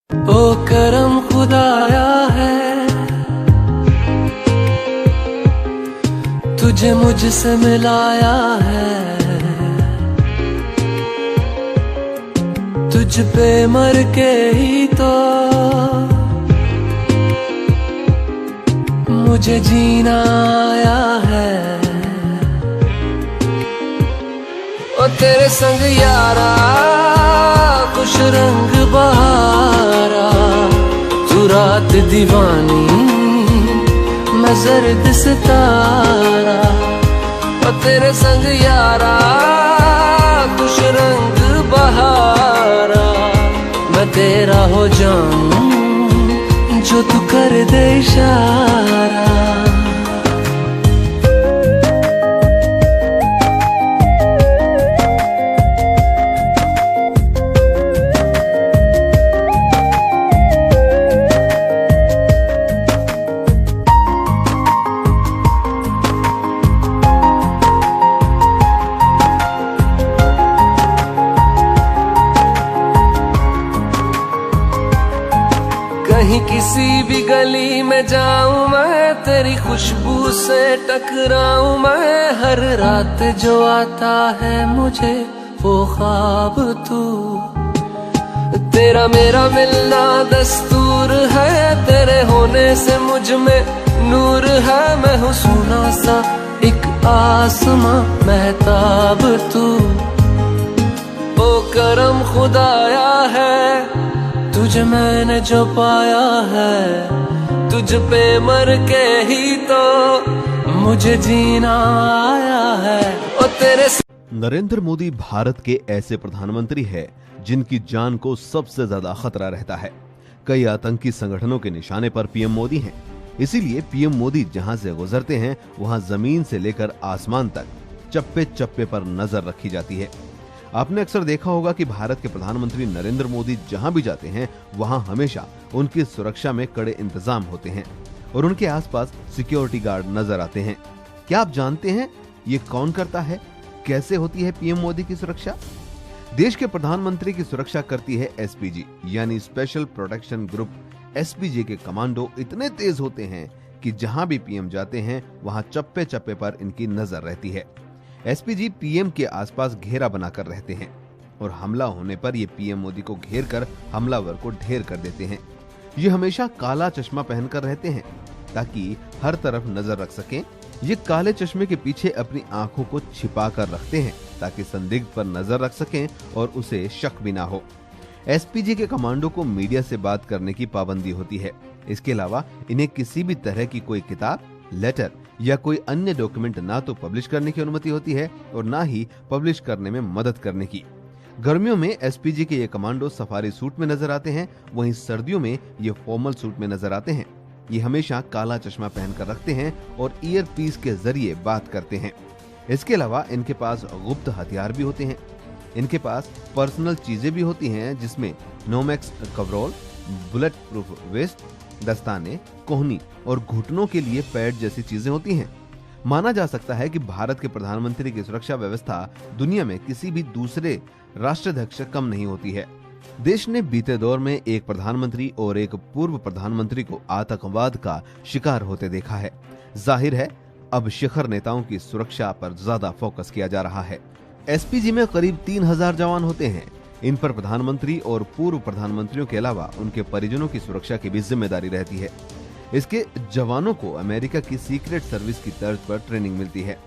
ओ करम खुदाया है, तुझे मुझसे मिलाया है, तुझ पे मर के ही तो मुझे जीना आया है। ओ तेरे संग यारा खुश रंग बहारा, तू रात दीवानी मैं जर्द सितारा। ओ तेरे संग यारा खुश रंग बहारा, मैं तेरा हो जाऊं जो तू कर दे इशारा। कहीं किसी भी गली में जाऊं मैं, तेरी खुशबू से टकराऊं मैं। हर रात जो आता है मुझे वो ख्वाब तू, तेरा मेरा मिलना दस्तूर है। तेरे होने से मुझ में नूर है, मैं हूँ सोना सा एक आसमां महताब तू। ओ करम खुदाया है, तुझे मैंने जो पाया है, तुझ पे मर के ही तो मुझे जीना आया है। ओ तेरे नरेंद्र मोदी भारत के ऐसे प्रधानमंत्री हैं जिनकी जान को सबसे ज्यादा खतरा रहता है। कई आतंकी संगठनों के निशाने पर पीएम मोदी हैं। इसीलिए पीएम मोदी जहां से गुजरते हैं वहां जमीन से लेकर आसमान तक चप्पे चप्पे पर नजर रखी जाती है। आपने अक्सर देखा होगा कि भारत के प्रधानमंत्री नरेंद्र मोदी जहां भी जाते हैं वहां हमेशा उनकी सुरक्षा में कड़े इंतजाम होते हैं और उनके आसपास सिक्योरिटी गार्ड नजर आते हैं। क्या आप जानते हैं ये कौन करता है, कैसे होती है पीएम मोदी की सुरक्षा? देश के प्रधानमंत्री की सुरक्षा करती है एसपीजी यानी स्पेशल प्रोटेक्शन ग्रुप। एसपीजी के कमांडो इतने तेज होते हैं कि जहां भी पीएम जाते हैं वहां चप्पे चप्पे पर इनकी नजर रहती है। एसपीजी पीएम के आसपास घेरा बनाकर रहते हैं और हमला होने पर ये पीएम मोदी को घेर कर हमलावर को ढेर कर देते हैं। ये हमेशा काला चश्मा पहनकर रहते हैं ताकि हर तरफ नजर रख सकें। ये काले चश्मे के पीछे अपनी आंखों को छिपा कर रखते हैं ताकि संदिग्ध पर नजर रख सकें और उसे शक भी ना हो। एसपीजी के कमांडो को मीडिया से बात करने की पाबंदी होती है। इसके अलावा इन्हें किसी भी तरह की कोई किताब, लेटर या कोई अन्य डॉक्यूमेंट ना तो पब्लिश करने की अनुमति होती है और ना ही पब्लिश करने में मदद करने की। गर्मियों में एसपीजी के ये कमांडो सफारी सूट में नजर आते हैं, वहीं सर्दियों में ये फॉर्मल सूट में नजर आते हैं। ये हमेशा काला चश्मा पहनकर रखते हैं और ईयर पीस के जरिए बात करते हैं। इसके अलावा इनके पास गुप्त हथियार भी होते हैं। इनके पास पर्सनल चीजें भी होती हैं जिसमें नोमैक्स कवरॉल, बुलेट प्रूफ वेस्ट, दस्ताने, कोहनी और घुटनों के लिए पैड जैसी चीजें होती हैं। माना जा सकता है कि भारत के प्रधानमंत्री की सुरक्षा व्यवस्था दुनिया में किसी भी दूसरे राष्ट्राध्यक्ष कम नहीं होती है। देश ने बीते दौर में एक प्रधानमंत्री और एक पूर्व प्रधानमंत्री को आतंकवाद का शिकार होते देखा है। जाहिर है अब शिखर नेताओं की सुरक्षा पर ज्यादा फोकस किया जा रहा है। एसपीजी में करीब 3000 जवान होते हैं। इन पर प्रधानमंत्री और पूर्व प्रधानमंत्रियों के अलावा उनके परिजनों की सुरक्षा की भी जिम्मेदारी रहती है। इसके जवानों को अमेरिका की सीक्रेट सर्विस की तर्ज पर ट्रेनिंग मिलती है।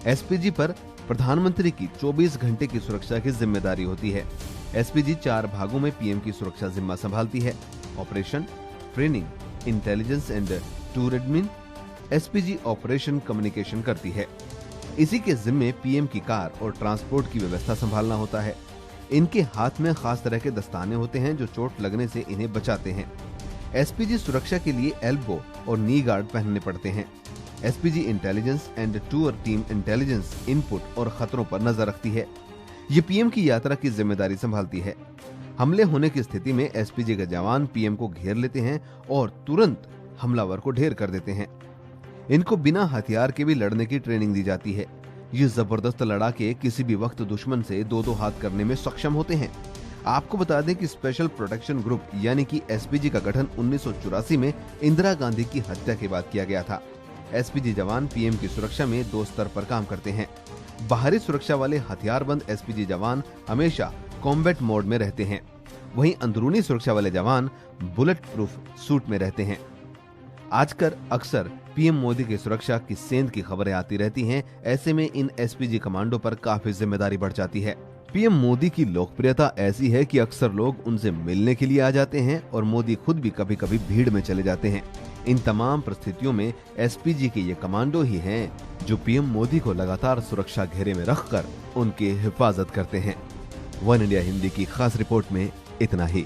एसपीजी पर प्रधानमंत्री की 24 घंटे की सुरक्षा की जिम्मेदारी होती है। एसपीजी 4 भागों में पीएम की सुरक्षा जिम्मा संभालती है। Operation, training, intelligence and tour admin. SPG operation communication करती है। इसी के जिम्मे पीएम की कार और ट्रांसपोर्ट की व्यवस्था संभालना होता है। इनके हाथ में खास तरह के दस्ताने होते हैं जो चोट लगने से इन्हें बचाते हैं। एसपीजी सुरक्षा के लिए एल्बो और नी गार्ड पहनने पड़ते हैं। SPG intelligence and tour team intelligence input और खतरों पर नजर रखती है। ये पीएम की यात्रा की जिम्मेदारी संभालती है। हमले होने की स्थिति में एसपीजी के जवान पीएम को घेर लेते हैं और तुरंत हमलावर को ढेर कर देते हैं। इनको बिना हथियार के भी लड़ने की ट्रेनिंग दी जाती है। ये जबरदस्त लड़ाके किसी भी वक्त दुश्मन से दो हाथ करने में सक्षम होते हैं। आपको बता दें कि स्पेशल प्रोटेक्शन ग्रुप यानी कि एसपीजी का गठन 1984 में इंदिरा गांधी की हत्या के बाद किया गया था। एसपीजी जवान पीएम की सुरक्षा में 2 स्तर पर काम करते हैं। बाहरी सुरक्षा वाले हथियारबंद एसपीजी जवान हमेशा कॉम्बैट मोड में रहते हैं, वहीं अंदरूनी सुरक्षा वाले जवान बुलेट प्रूफ सूट में रहते हैं। आजकल अक्सर पीएम मोदी की सुरक्षा की सेंध की खबरें आती रहती हैं। ऐसे में इन एसपीजी कमांडो पर काफी जिम्मेदारी बढ़ जाती है। पीएम मोदी की लोकप्रियता ऐसी है कि अक्सर लोग उनसे मिलने के लिए आ जाते हैं और मोदी खुद भी कभी कभी भीड़ में चले जाते हैं। इन तमाम परिस्थितियों में एसपीजी के ये कमांडो ही हैं जो पीएम मोदी को लगातार सुरक्षा घेरे में रखकर उनकी हिफाजत करते हैं। वन इंडिया हिंदी की खास रिपोर्ट में इतना ही।